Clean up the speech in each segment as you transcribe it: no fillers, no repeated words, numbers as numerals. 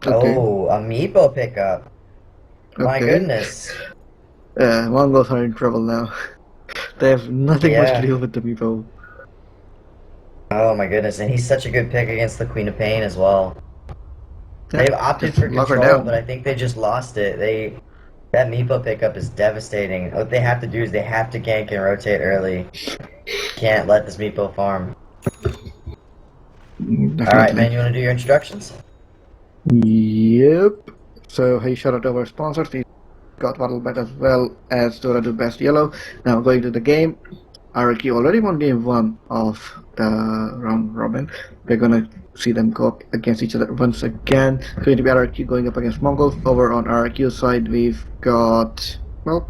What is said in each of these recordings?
Okay. Oh, a meepo pickup. My Okay. goodness. Mongols are in trouble now. They have nothing much to Yeah. do with the meepo. Oh my goodness, and he's such a good pick against the Queen of Pain as well. Yeah, They've opted just for lock her control, but I down. think they just lost it. That meepo pickup is devastating. What they have to do is they have to gank and rotate early. Can't let this meepo farm. Alright, Definitely. man, you want to do your introductions? Yep. So, hey, shout out to our sponsors. We got Battle Bet as well as Dota do Best Yellow. Now, going to the game. RQ already won game 1 of the round robin. We're gonna see them go up against each other once again. It's going to be RQ going up against Mongolz. Over on RQ side, we've got, well,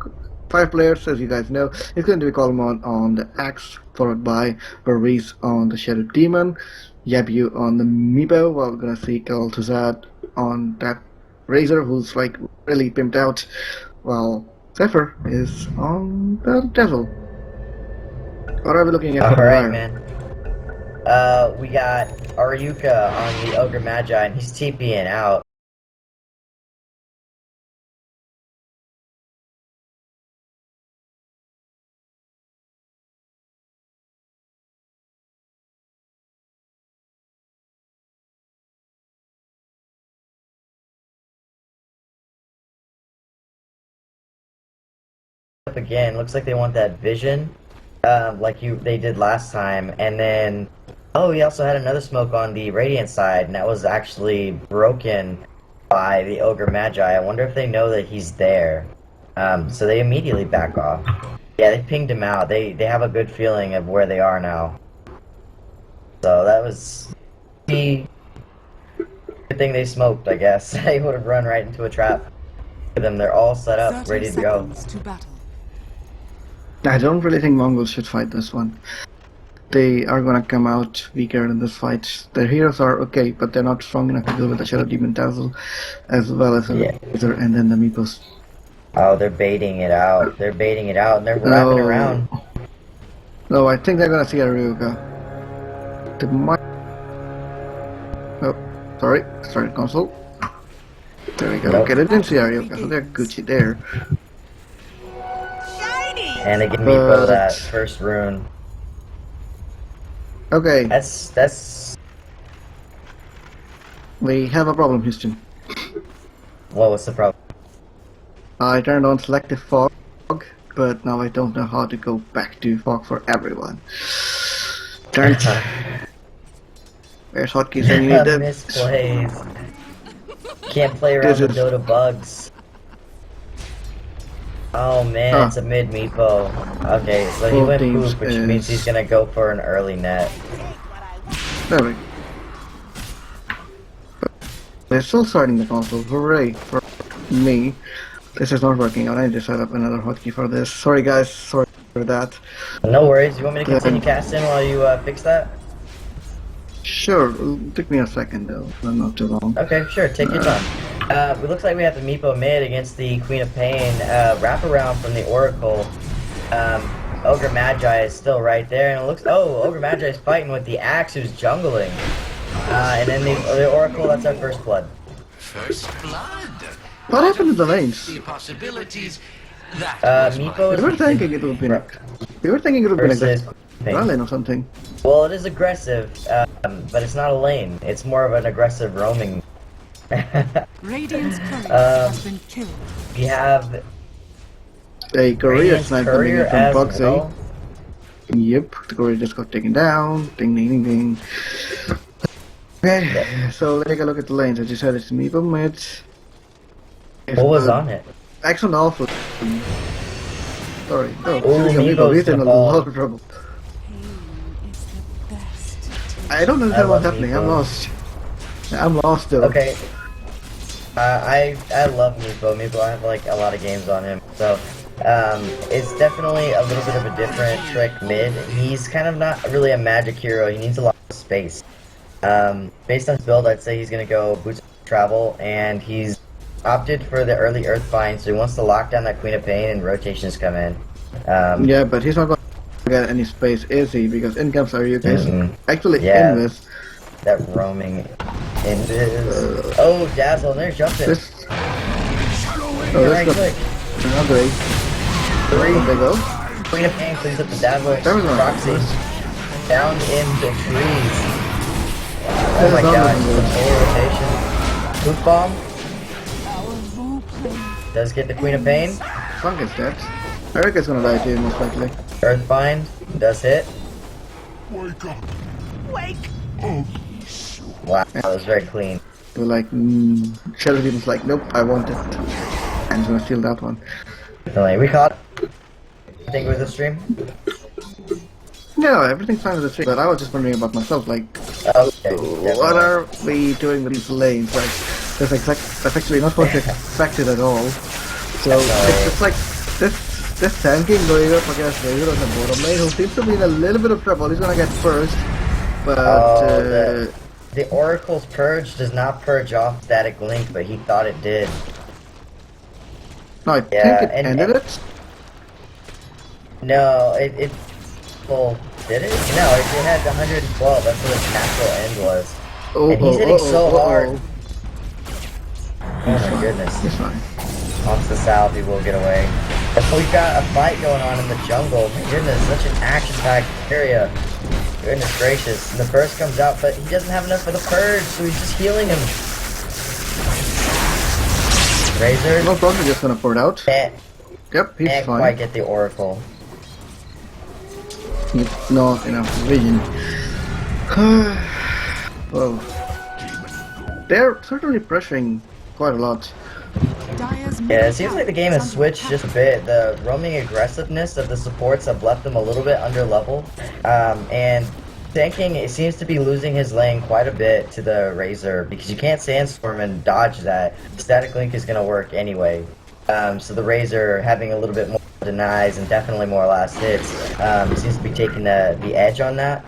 5 players, as you guys know. It's going to be Colmon on the Axe, followed by Baris on the Shadow Demon, Yabu on the Meepo. Well, we're gonna see Kaltazad on that Razor, who's like really pimped out, while Zephyr is on the Devil. What are we looking at for the Alright, Ryan? man. We got Aryuka on the Ogre Magi, and he's TPing out. Up again, looks like they want that vision, they did last time, and then oh, he also had another smoke on the Radiant side, and that was actually broken by the Ogre Magi. I wonder if they know that he's there. So they immediately back off. Yeah, they pinged him out. They have a good feeling of where they are now. So that was the good thing they smoked, I guess. They would have run right into a trap. For them, they're all set up, ready to go. To battle. I don't really think Mongols should fight this one. They are gonna come out weaker in this fight. Their heroes are okay, but they're not strong enough to deal with the Shadow Demon Tassel, as well as the Razor and then the Meepos. Oh, they're baiting it out. They're baiting it out, and they're wrapping around. No, I think they're gonna see Aryuka. They might... Oh, sorry. Started console. There we go. Nope. Okay, they didn't see Aryuka, so they're Gucci there. And they give Meepo that first rune. Okay. That's... We have a problem, Houston. What was the problem? I turned on selective fog, but now I don't know how to go back to fog for everyone. Darn it. Where's hotkeys when you need them? Misplays. Can't play around with Dota bugs. Oh man, it's a mid Meepo. Okay, so he went poop, which means he's gonna go for an early net. There we go. They're still starting the console. Hooray for me. This is not working out. I need to set up another hotkey for this. Sorry guys, sorry for that. No worries. You want me to continue casting while you fix that? Sure. It'll take me a second though. Not too long. Okay, sure. Take your time. It looks like we have the Meepo mid against the Queen of Pain. Wraparound from the Oracle. Ogre Magi is still right there, and it looks... Oh, Ogre Magi is fighting with the Axe, who's jungling. And then the Oracle, that's our first blood. First blood. What happened to the lanes? The possibilities. That Meepo We were thinking it would be like a lane or something. Well, it is aggressive, but it's not a lane. It's more of an aggressive roaming. Radiant's courier has been killed. We have a courier sniper coming in from Bugsy. Well. Yep, the courier just got taken down. Ding ding ding ding. Okay, so let's take a look at the lanes. As you said, it's Meepo mid. What was on it? Action Alpha. Sorry. Oh, Meepo's he's in a fall. lot of trouble. Pain is the best. I don't understand what's happening. I'm lost. I'm lost though. Okay. I love Meepo. Meepo, I have like a lot of games on him. So, it's definitely a little bit of a different trick mid. He's kind of not really a magic hero. He needs a lot of space. Based on his build, I'd say he's gonna go boots of travel, and he's opted for the early Earthbind, so he wants to lock down that Queen of Pain and rotations come in. Yeah, but he's not going to get any space, is he? Because in comes Aryuka is actually in this. That roaming. And this. Oh, Dazzle, and they're jumping. This. Yeah, Oh, right this click. got another 8. Three. There they go. Queen of Pain cleans up the Dazzle. That was Proxy. nice. Down in the trees. Oh This my is not gosh, looking the good. full rotation. Poop Bomb Our role play. does get the Queen of Pain. Funk is dead. Erica's gonna die too, most likely. Earthbind does hit. Wake up. Wow, that was very clean. They're like, Shadow Demon's like, nope, I want it. I'm gonna steal that one. Definitely. We caught. I think it was the stream. No, everything's fine with the stream, but I was just wondering about myself, like, Okay. what are we doing with these lanes? Like, that's actually not what expected at all. So, it's like, this tanking going up against Razor on the bottom lane, who seems to be in a little bit of trouble. He's gonna get first, but, The Oracle's Purge does not purge off Static Link, but he thought it did. no, I think it ended it. No, it well, did it? No, it had 112. That's what its natural end was. Oh, And he's hitting so hard. Oh, Oh my goodness. it's fine. Off the south, he will get away. We've got a fight going on in the jungle. My goodness, such an action-packed area. Goodness gracious. And the burst comes out, but he doesn't have enough for the purge, so he's just healing him. Razor. No problem, just gonna pour it out. Can't Yep, he's quite fine. get the Oracle. Not enough vision. Well, they're certainly pressuring quite a lot. Dire's Yeah, it seems like the game has switched just a bit. The roaming aggressiveness of the supports have left them a little bit under level. And tanking, it seems to be losing his lane quite a bit to the Razor because you can't Sandstorm and dodge that. Static Link is going to work anyway. So the Razor having a little bit more denies and definitely more last hits seems to be taking the edge on that.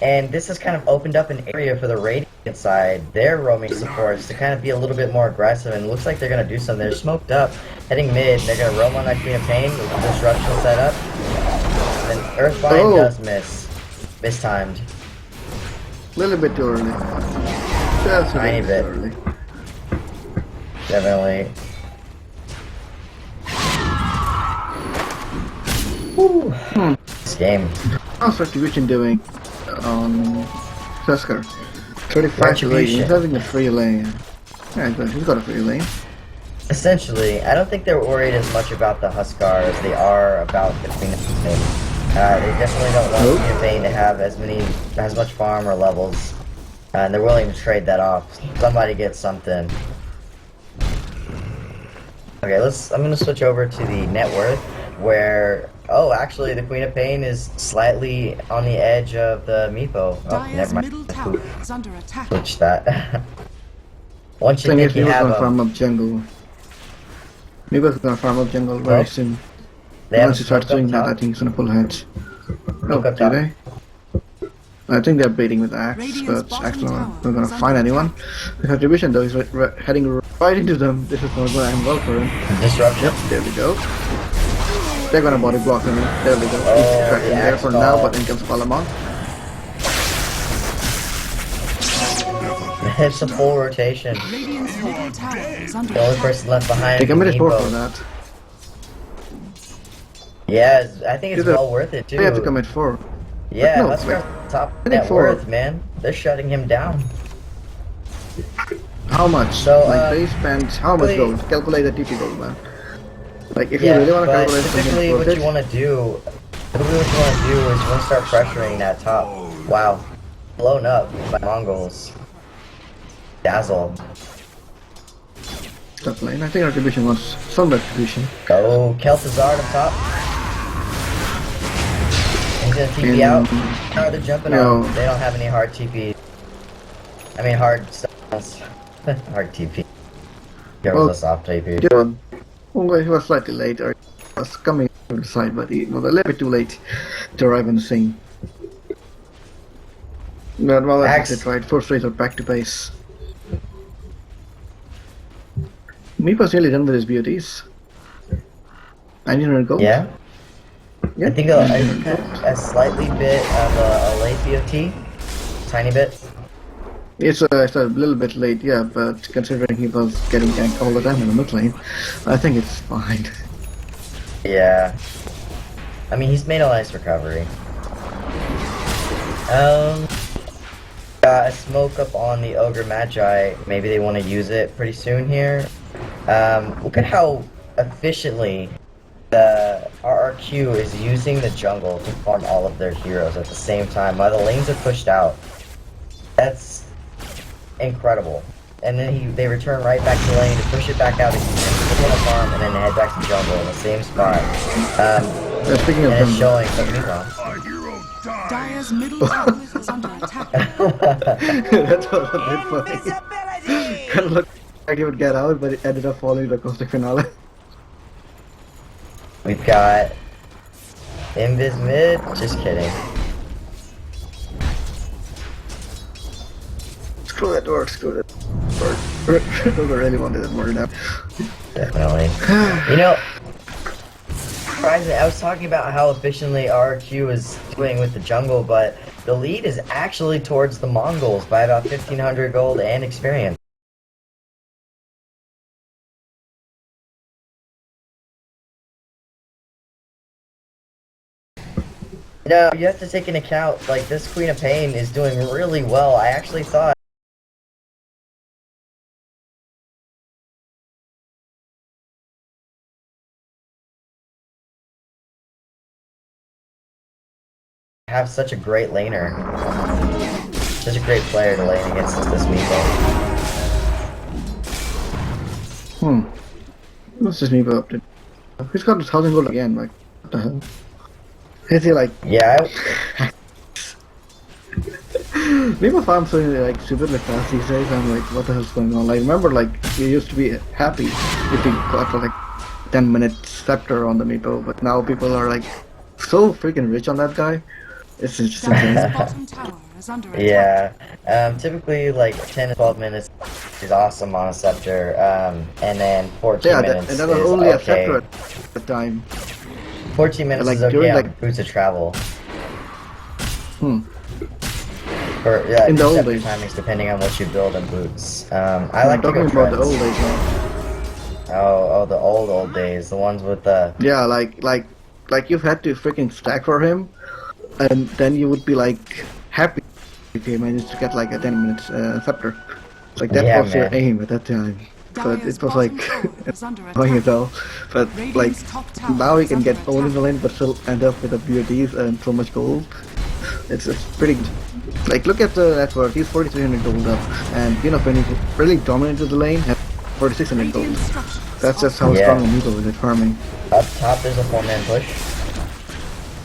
And this has kind of opened up an area for the Radiant side, their roaming supports, to kind of be a little bit more aggressive, and it looks like they're going to do something. They're smoked up, heading mid, and they're going to roam on that Queen of Pain with the disruption set up. And then Earthbind does miss. Mistimed. Little bit too early. Just a Tiny little bit. early. Definitely. Woo. This game. How's Retribution doing on Tusker? 35 lane. Retribution. He's having a free lane. Yeah, but he's got a free lane. Essentially, I don't think they're worried as much about the Huskar as they are about the Queen of Pain. They definitely don't want Nope. Queen of Pain to have as much farm or levels, and they're willing to trade that off. Somebody gets something. Okay, I'm gonna switch over to the net worth, where actually the Queen of Pain is slightly on the edge of the Meepo. Oh, Dire's never middle mind. tower is under attack. Switch that. Once you Thing think is, he you was have gonna them, farm up jungle. He was gonna farm up jungle very Oh. soon. they have Once he starts smoke up doing that, I top. think he's gonna pull heads. Oh, up do top. they? I think they're baiting with Axe, Radiant's but bottom Axe tower not gonna is under find attack. anyone. The Retribution though is heading right into them. This is not going to end well for him. Disruption. Yep, there we go. They're gonna body block him. There we go. Oh, He's distracting the there Axe for now, ball. but in comes Palamon. It's a full rotation. Radiant's middle tower is under The only attack. person left behind They is committed 4 Meepo. for that. Yeah, I think it's Did they- well worth it too. They have to commit 4. Yeah, no, let's wait. go top I think net 4. worth, man. They're shutting him down. How much? So, like they spent how much really- gold? Calculate the TP gold, man. Like if Yeah, you really want to but calculate typically something what worth you it, want to do, typically what you want to do is you want to start pressuring that top. Wow, blown up by Mongolz. Dazzle. top lane. I think Retribution wants some Retribution. Oh, Kel'Thuzad up top. He's gonna TP out. Oh, they're jumping No. on. They don't have any hard TP. I mean hard stuns. Hard TP. There Well, was a soft TP. Dude, well, he was slightly late, or he was coming from the side, but he was a little bit too late to arrive on the scene. But well, that's Axe. it, right? First race are back to base. Meepo's nearly done with his beauties. 900 gold. Yeah. Yeah. I think a slightly bit of a late BO2. Tiny bit. It's a little bit late, yeah, but considering he was getting ganked all the time in the mid lane, I think it's fine. Yeah. I mean, he's made a nice recovery. Got a smoke up on the Ogre Magi. Maybe they want to use it pretty soon here. Look at how efficiently the RRQ is using the jungle to farm all of their heroes at the same time while the lanes are pushed out. That's incredible. And then they return right back to the lane to push it back out again, put on a farm, and then head back to jungle in the same spot. Speaking of and it's jungle. showing something wrong. Our hero died. Dire's middle tower is under attack. That was a bit funny. Kind of looked like he would get out, but it ended up falling the Caustic Finale. We've got Invis mid. Just kidding. Screw that word, screw that word. I really wanted that word now. Definitely. You know, surprisingly, I was talking about how efficiently RQ is doing with the jungle, but the lead is actually towards the Mongolz by about 1,500 gold and experience. No, you have to take into account, like, this Queen of Pain is doing really well. I actually thought have such a great laner. Such a great player to lane against this Meepo. What's this Meepo up to? He's got 1,000 gold again, like, what the hell? Is he like... Yeah, Meepo farm's so like stupidly fast these days. I'm like, what the hell's going on? Like, remember, like, you used to be happy if you got like 10-minute scepter on the Meepo, but now people are like so freaking rich on that guy. It's just insane. Dire's bottom tower is under attack. yeah. Typically, like, 10 to 12 minutes is awesome on a scepter, and then 14 Yeah, minutes and that was is only a okay. scepter at the time. 14 minutes like, is okay during, on like- boots of travel. Hmm. For, yeah, In the old scepter days. timings depending on what you build in boots. I I'm like to talking go about the treads. old days now. Oh, the old days, the ones with the... Yeah, like you've had to freaking stack for him, and then you would be like happy if you managed to get like a 10-minute scepter. Like that Yeah, was your man. aim at that time. But Dire's it was like bottom tower is under annoying as attack. hell. But like Radiant's top tower now you is can under get owned in the lane, but still end up with the BO2s and so much gold. It's pretty good. Like look at the net worth. He's 4,300 gold up, and you know when he really dominated the lane, had 4,600 gold. Radiant structures That's just are how Yeah. strong Meepo is at farming. Up top, there's a 4-man push.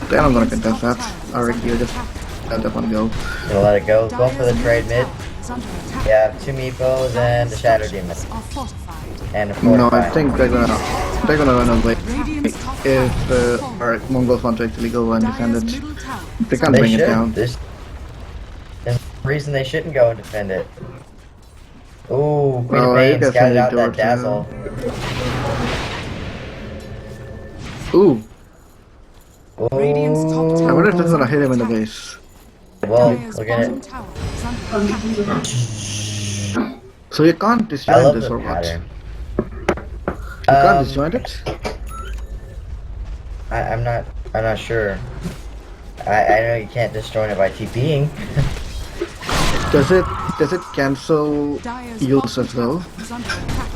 Then I'm gonna Radiant's contest top that. tower I is reckon you under just attack. let that one go. Gonna let it go. Going for the Dire's trade middle mid. tower is under attack. Yeah, 2 Meepos and the Dire's Shadow structures Demon. are fortified. And a No, I fortify. think they're gonna run away Radiant's top if tower is falling. our Mongols want to actually go and defend Dire's it. middle tower They is can't under bring They it should. down. There's no reason they shouldn't go and defend it. Ooh, Queen Oh, of you Pain got scouted some out that doors, yeah. dazzle. Ooh, Radiant's top Ooh. I tower wonder if this is is gonna under hit him in the attack. base. Well, Dire's look at bottom it. tower is under attack. So you can't I disjoint love this the or what? pattern. You can't disjoint it? I'm not sure. I know you can't disjoin it by TPing. Does it cancel Dire's use bottom as well? tower is under attack.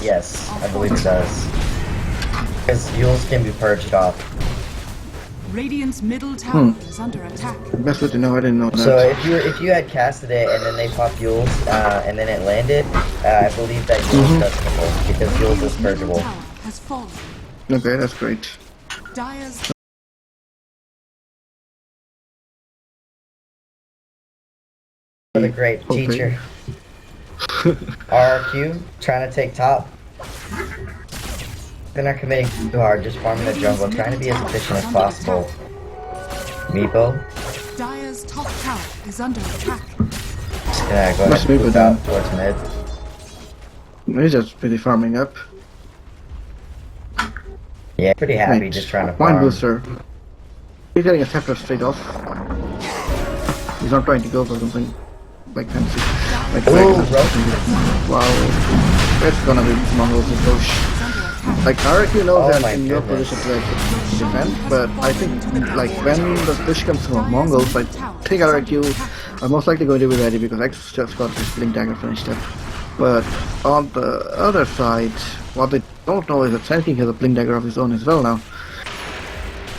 Yes, I believe it does. Because Yules can be purged off. Radiant's middle tower is under attack. Best way to know, I didn't know that. So if you had casted it and then they popped Yules and then it landed, I believe that Yules does triple because Yules is Radiant's middle purgeable. tower has fallen. Okay, that's great. Dire's For the great Okay. teacher. RRQ trying to take top. They're not committing too hard, just farming the jungle, trying to be as efficient as possible. Meepo, Dire's top tower is under attack. just gonna go Let's ahead and move move it out down. towards mid. He's just pretty farming up. Yeah, pretty happy Right. just trying to Point farm. booster. He's getting a scepter straight off. He's not trying to go for something. like fancy, like Ooh, wow, it's gonna be Mongolz to push. Like RQ knows Oh that my in no goodness. position to like, defend, but I think like when the push comes from Mongolz, I think RQ are most likely going to be ready because X just got his Blink Dagger finished up. But on the other side, what they don't know is that Senking has a Blink Dagger of his own as well now.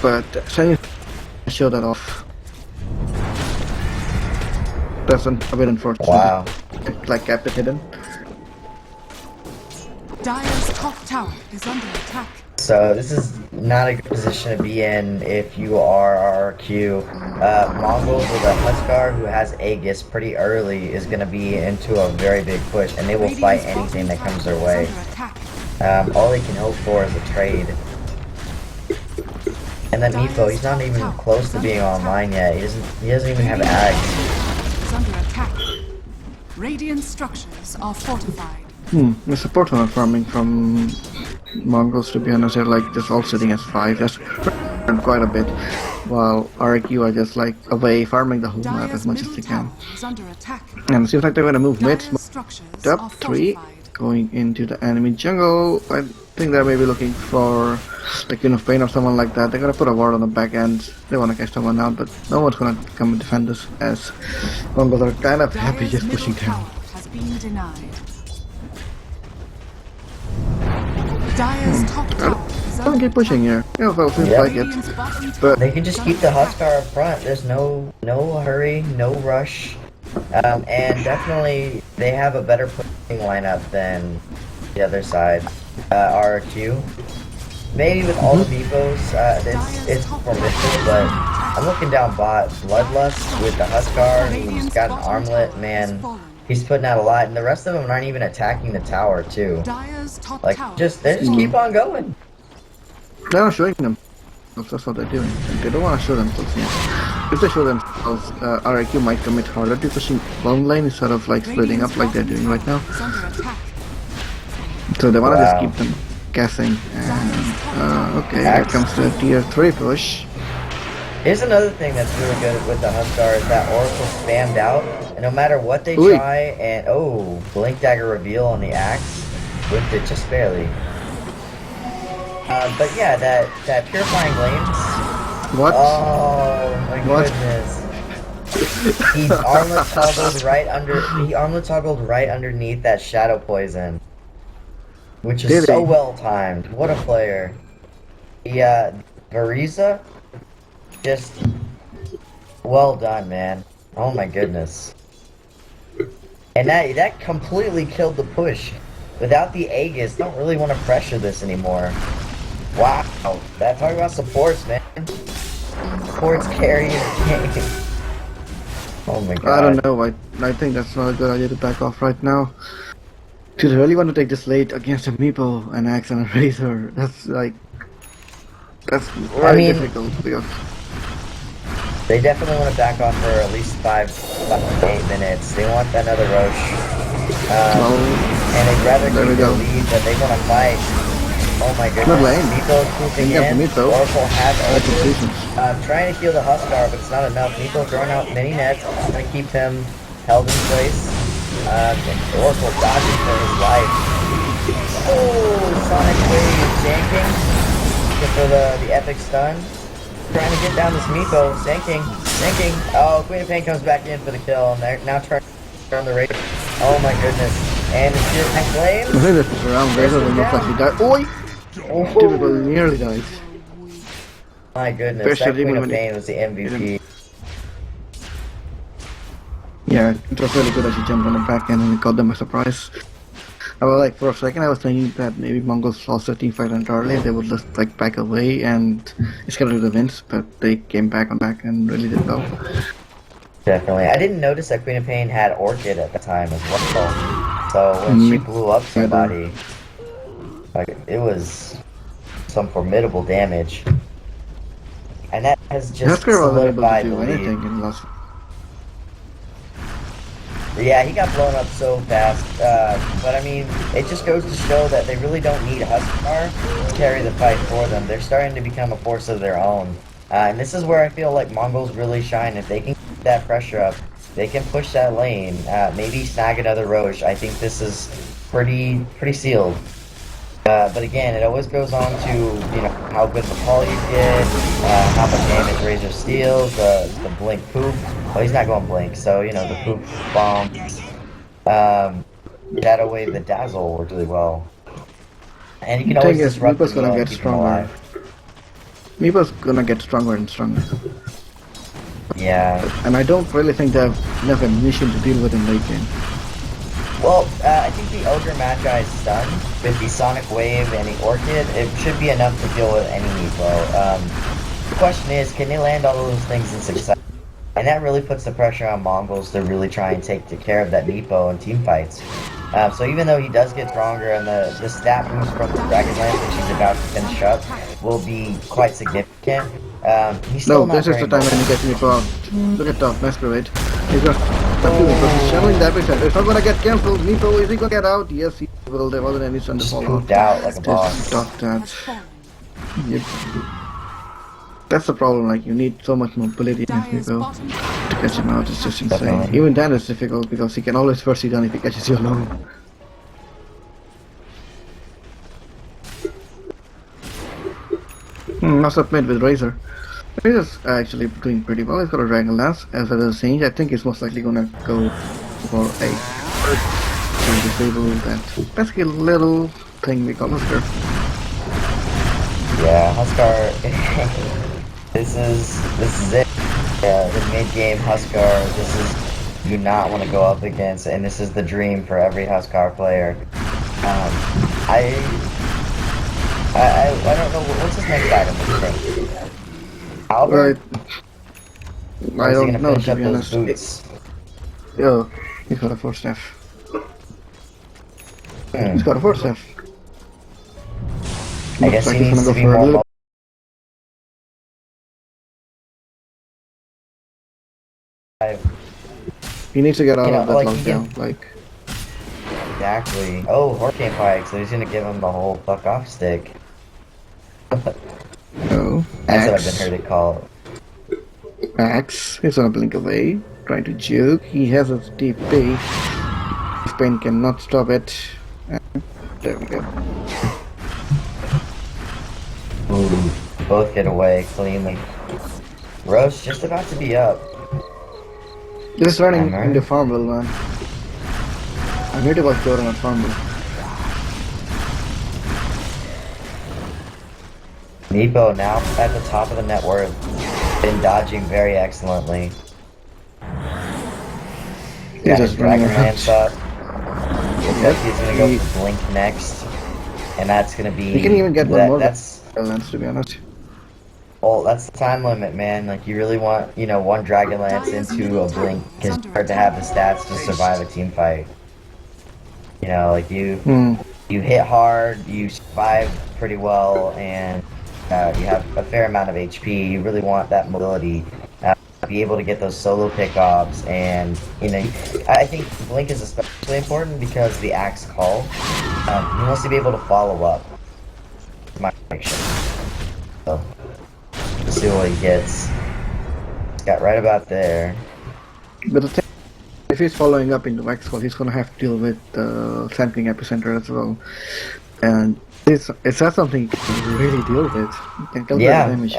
But Senking show that off. That's a bit unfortunate. Wow. Like kept it hidden. Dire's top tower is under attack. So this is not a good position to be in if you are RQ. Mongolz with a Huskar who has Aegis pretty early is going to be into a very big push, and they will fight anything that comes their way. All they can hope for is a trade. And then Meepo, he's not even close to being online yet. He doesn't even have Ags. Is under attack. Radiant structures are fortified. The support are farming from Mongolz, to be honest. They're like just all sitting as 5. That's quite a bit. While RQ are just like away farming the whole map as much as they can. And it seems like they're gonna move mid. Up 3, going into the enemy jungle. I think they're maybe looking for like Queen of Pain or someone like that. They're gonna put a ward on the back end. They wanna catch someone out, but no one's gonna come and defend us as Mongolz are kind of happy just pushing down. Has been denied. Dire's top tower is Don't under keep pushing here. Yeah, well, seems Yep. like it. But They can just keep the Huskar up front. There's no hurry, no rush. And definitely they have a better pushing lineup than the other side. RQ. Maybe with all the Vipos, it's formidable, but I'm looking down bot. Bloodlust with the Huskar, who's got an armlet, man. He's putting out a lot, and the rest of them aren't even attacking the tower, too. Like, they just keep on going. they're not showing them. That's what they're doing. They don't want to show themselves yet. If they show themselves, RIQ might commit harder to pushing long lane instead of like splitting up like they're doing right now. So they want to just keep them guessing. And, okay, here comes the tier 3 push. Here's another thing that's really good with the Huskar is that Oracle spammed out, and no matter what they try, and Blink Dagger reveal on the axe, whipped it just barely. But yeah, that Purifying Flames. What? Oh my goodness. He's armlet toggled right underneath that Shadow Poison, which is so well timed. What a player. The Variza. Just well done, man. Oh my goodness. And that completely killed the push. Without the Aegis, don't really want to pressure this anymore. Wow. Talking about supports, man. Supports carrying the game. Oh my god. I don't know. I think that's not a good idea to back off right now. Do they really want to take this late against a Meepo, an Axe, and a Razor? That's very difficult because they definitely want to back off for at least 5 to 8 minutes. They want another Roche. And they'd rather keep the lead, but they want to fight. Oh my goodness. Meepo's pooping in. Oracle has ulted. Trying to heal the Huskar, but it's not enough. Meepo throwing out many nets. Trying to keep him held in place. And Oracle dodging for his life. Oh, Sonic Wave janking. For the epic stun. Trying to get down this Meepo, sinking. Oh, Queen of Pain comes back in for the kill, and they're now trying to turn the raid. Oh my goodness. And it's your flame. I think this is around Razor will look like he died. Oi! Typical nearly died. My goodness, that Queen of Pain was the MVP. Yeah, it was really good as he jumped on the back end and it got them a surprise. I was like, for a second I was thinking that maybe Mongolz lost their team fight entirely, they would just like back away and escalate the wins, but they came back on back and really did well. Definitely. I didn't notice that Queen of Pain had Orchid at the time as well. So when she blew up somebody, like it was some formidable damage. And that has just solidified the lead. Yeah, he got blown up so fast, but I mean, it just goes to show that they really don't need Huskar to carry the fight for them. They're starting to become a force of their own. And this is where I feel like Mongolz really shine. If they can keep that pressure up, they can push that lane. Maybe snag another Roche. I think this is pretty sealed. But again, it always goes on to, you know, how good the call you get, how much damage Razor steals, the blink poop. Well, he's not going blink, so, you know, the poop bomb. Shadow Wave, the dazzle worked really well. And you can always disrupt the gonna get keep him stronger. alive. Meepo's gonna get stronger and stronger. Yeah. And I don't really think they have enough ammunition to deal with in late game. Well, I think the Ogre Magi is stunned with the Sonic Wave and the Orchid. It should be enough to deal with any Meepo. The question is, can they land all of those things in success? And that really puts the pressure on Mongolz to really try and take care of that Meepo in team fights. So even though he does get stronger and the stat boost from the Dragon Lance, which he's about to finish up, will be quite significant, he's still No, not this is the time when you get Meepo out. Look at top, Masquerade. He's got he's channeling the epicenter. It's not gonna get cancelled. Meepo, is he gonna get out? Yes, he will. There wasn't any sun to just fall pooped out. out like a boss. Just stop that. Yep. That's the problem, like, you need so much mobility in Meepo to catch him out. It's just insane. Definitely. Even then it's difficult because he can always first see down if he catches you alone. Must submit with Razor. Razor's actually doing pretty well. He's got a Dragon Lance as well as Change. I think he's most likely gonna go for a to disable that pesky little thing we call Husker. Yeah, Huskar. This is it. The mid-game Huskar. This is you do not want to go up against, and this is the dream for every Huskar player. I don't know what's his next item. Albert. I don't know, to be those honest. boots? Yo, he's got a 4-staff. He's got a 4-staff. I guess Looks he like he's needs gonna to go be for a more. little. He needs to get out of that like, lockdown. Like, Exactly. Oh, Hurricane Pike, so he's gonna give him the whole fuck off stick. no. That's what I've been heard it called. Axe. He's gonna blink away, trying to juke. He has a deep base. Pain cannot stop it. There we go. Ooh, both get away cleanly. Roche just about to be up. Just running Hammer. into Farmville, man. I need to watch Dota on Farmville. Meepo now at the top of the net worth. Been dodging very excellently. He's Got his just running Dragon Lance around. up. Looks like he's gonna go for Blink next. And that's gonna be... He can even get one that, more That's... Lance, to be honest. Well, that's the time limit, man. Like, you really want, you know, one Dragon Lance into a Blink. Because it's hard to have the stats to survive a team fight. You know, like, you hit hard, you survive pretty well, and you have a fair amount of HP. You really want that mobility. Be able to get those solo pickoffs, and, you know, I think Blink is especially important because the Axe Call. He wants to be able to follow up. My prediction. So, let's see what he gets. He's got right about there. But the thing, if he's following up into Maxwell, he's gonna have to deal with sampling epicenter as well. And it's not something you can really deal with. You can calculate Yeah, the damage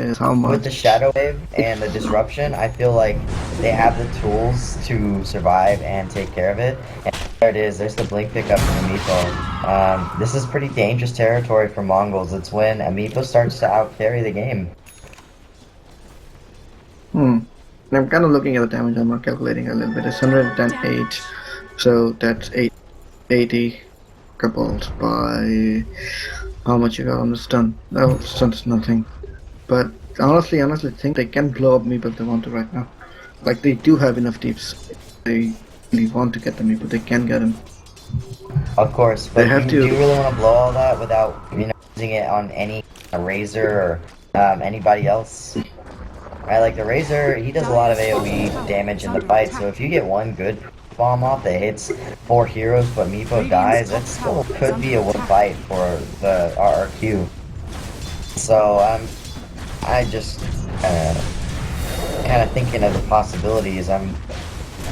is how much. with the Shadow Wave and the Disruption, I feel like they have the tools to survive and take care of it. And there it is, there's the Blink pickup from Amiibo. This is pretty dangerous territory for Mongolz. It's when Amiibo starts to out-carry the game. I'm kind of looking at the damage. I'm not calculating a little bit. It's 108, so that's 80 coupled by how much you got on the stun. No, stun's nothing. But honestly, think they can blow up me, but they want to right now. Like, they do have enough deeps. They really want to get them, but they can get them. Of course, but They have do you to- really want to blow all that without, you know, using it on any Razor or anybody else? Right, like the Razor, he does a lot of AoE damage in the fight, so if you get one good bomb off that hits 4 heroes but Meepo dies, that still could be a win fight for the RRQ. So I just kind of thinking of the possibilities. I'm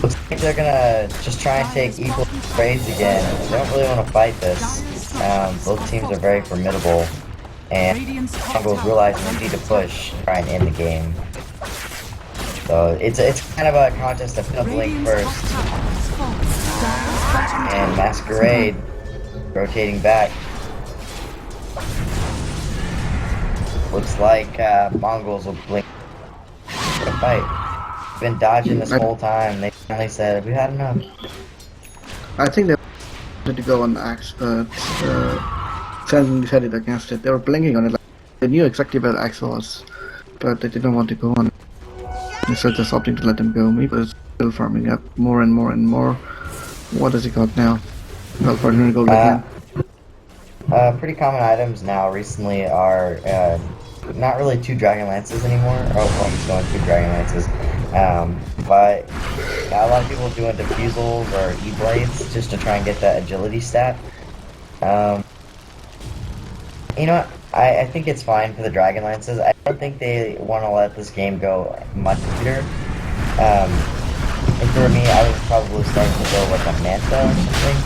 Looks like they're gonna just try and take equal trades again. They don't really want to fight this. Both teams are very formidable, and Mongolz realizing they need to push, try and end the game. So it's kind of a contest of who can blink first. And Masquerade rotating back. Looks like Mongolz will blink the fight. Been dodging this whole time. They finally said, "We had enough." I think they wanted to go on Axe, but Sen decided against it. They were blinking on it. Like, they knew exactly where Axe was, but they didn't want to go on it. Instead, just opting to let them go. Meepo is still farming up more and more and more. What does he got now? Well, for him to go again. Pretty common items now recently are not really 2 Dragon Lances anymore. Oh, well, he's going 2 Dragon Lances. But a lot of people doing Diffusals or E-Blades just to try and get that agility stat. You know what? I think it's fine for the Dragon Lances. I don't think they want to let this game go much later. If it were me, I would probably start to go with a Manta or something.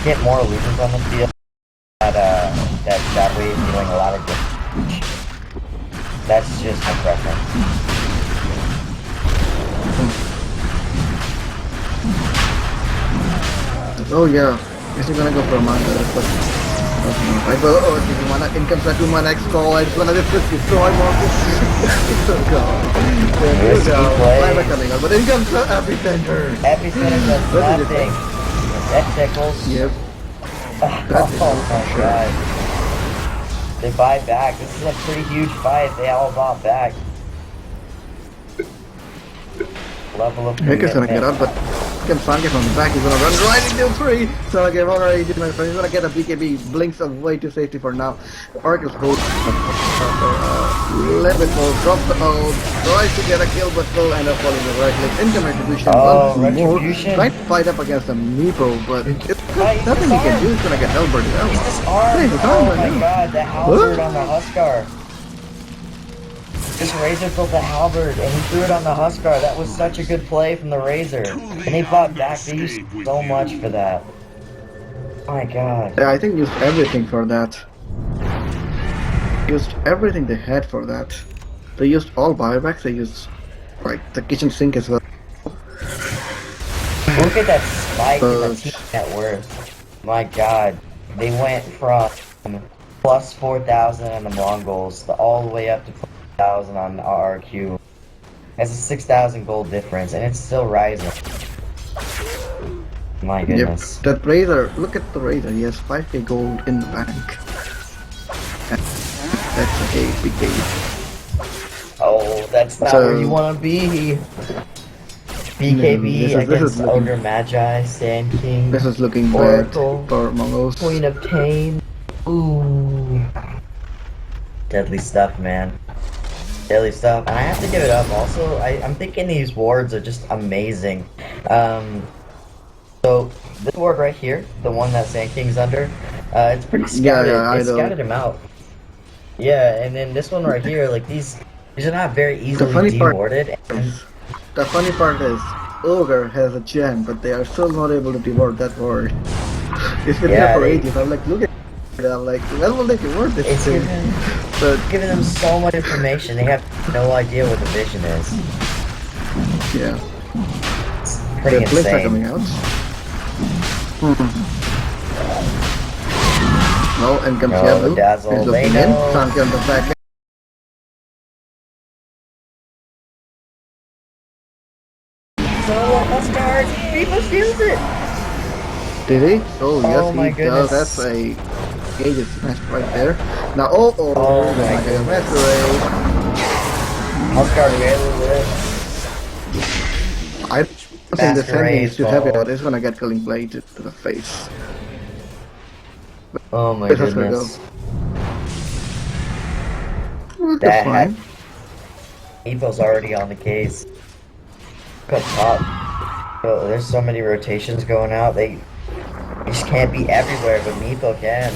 Get more illusions on the field. That way is doing a lot of damage. That's just my preference. Oh yeah, is he gonna go for a Manta? Right, but oh, if you wanna in comes that 2 mana X call, I just wanna just destroy Mongolz. Oh god. There you go. Lava coming out, but in comes the Epicenter. Epicenter does nothing. That tickles. Yep. Oh my god. They buy back. This is a pretty huge fight. They all bought back. Level of Hicker's gonna get out, but can Sanke from the back. He's gonna run right into 3. So okay, already did my friend. He's gonna get a BKB. Blinks away to safety for now. Oracle's hold. Let it go. Drop the ult. Tries to get a kill, but will end up falling the right leg. Income retribution. Oh, retribution. Trying to fight up against a Meepo, but it's nothing he can do. He's gonna get halberded out. He's disarmed. Oh my god, the halberd on the Huskar. This Razor built the halberd and he threw it on the Huskar. That was such a good play from the Razor. And they fought back. They used so much for that. Oh my god. Yeah, I think used everything for that. Used everything they had for that. They used all buybacks. They used like the kitchen sink as well. Look at that spike in the team net worth. My god. They went from plus 4,000 on the Mongolz all the way up to 4,000 on the RRQ. That's a 6,000 gold difference, and it's still rising. My goodness. Yep. That Razor, look at the Razor. He has 5k gold in the bank. That's a big game. Oh, that's not where you want to be. BKB against Ogre Magi, Sand King. This is looking Oracle, bad for Mongolz. Queen of Tame. Ooh. Deadly stuff, man. Deadly stuff. And I have to give it up also. I'm thinking these wards are just amazing. So, this ward right here, the one that Sand King's under, it's pretty scattered. Yeah, it scattered him out. Yeah, and then this one right here, like these are not very easily dewarded. The funny part is, Ogre has a gem, but they are still not able to deward that ward. It's been there for ages. I'm like, look at it. I'm like, when will they deward this thing? It's giving them so much information. They have no idea what the vision is. Yeah. It's pretty the insane. Are coming out. No, and comes Yabu. Dazzle. They know. Sanke on the back. Huskar, people steals it! Did he? Oh, yes, my he goodness. does. That's a gauge smash right there. Now, oh my god, Masquerade. Huskar barely lived. I don't think the sending is too heavy, but it's gonna get killing blade to the face. Oh my Where's Huskar goodness. Go? That's fine. Evo's already on the case. Look up top. Oh, there's so many rotations going out. They just can't be everywhere, but Meepo can.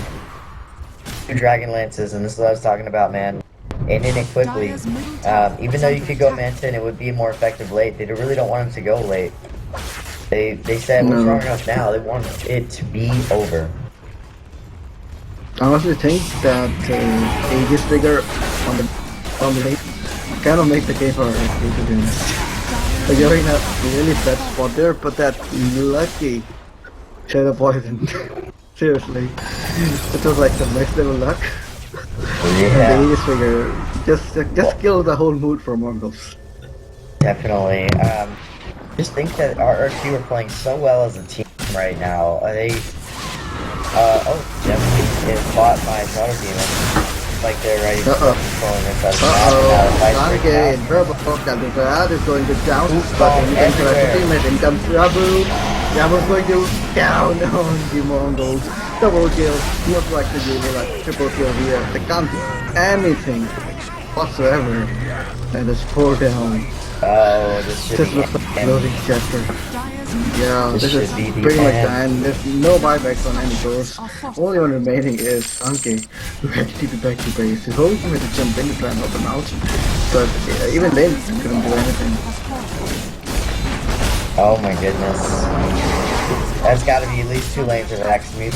2 Dragon Lances, and this is what I was talking about, man. ending it quickly. Even though you could go Manta and it would be more effective late, they really don't want him to go late. They said we're strong enough now. They want it to be over. I honestly think that Aegis trigger on the late kind of make the game for RFK, to be honest. Like you're in a really bad spot there, but that lucky Shadow Poison. Seriously. It was like the next level luck. Yeah. The Aegis trigger just killed the whole mood for Mongolz. Definitely. Just think that RRQ are playing so well as a team right now. Jeff is bought by DotaBoomTV. Like they're ready to start controlling this as Sanke in purple, that is going to down, but in the teammate, in comes Rabu. Rabu's going to down on the Mongols. Double kill, most likely they will like triple kill here. They can't do anything whatsoever. And it's 4 down. Oh, this should be the loading chapter. Yeah, this is be the pretty much end. the end. There's no buybacks on any doors. Only one remaining is Sanke, who had to TP back to base. His whole team had to jump in to try and help him out, but even then couldn't do anything. Oh my goodness. That's gotta be at least 2 lanes of X move.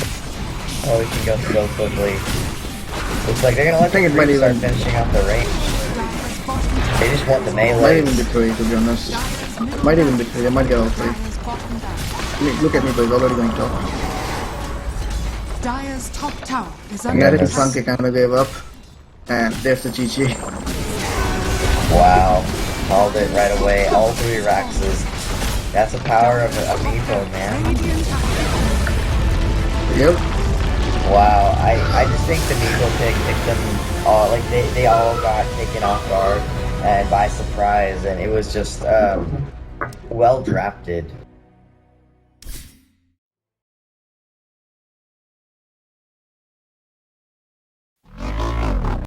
Oh, we can go so quickly. Looks like they're gonna let the creep start finishing up the range. They just want the melee. Might even be 3, to be honest. Might even be 3, they might get all 3. Look at me, but he's already going top. Dire's top tower is And I under think attack. Sanke kind of gave up. And there's the GG. Wow. Called it right away. All 3 Raxes. That's the power of Amiibo, man. Yep. Wow. I just think the Amiibo picked them all, like they all got taken off guard and by surprise, and it was just well drafted.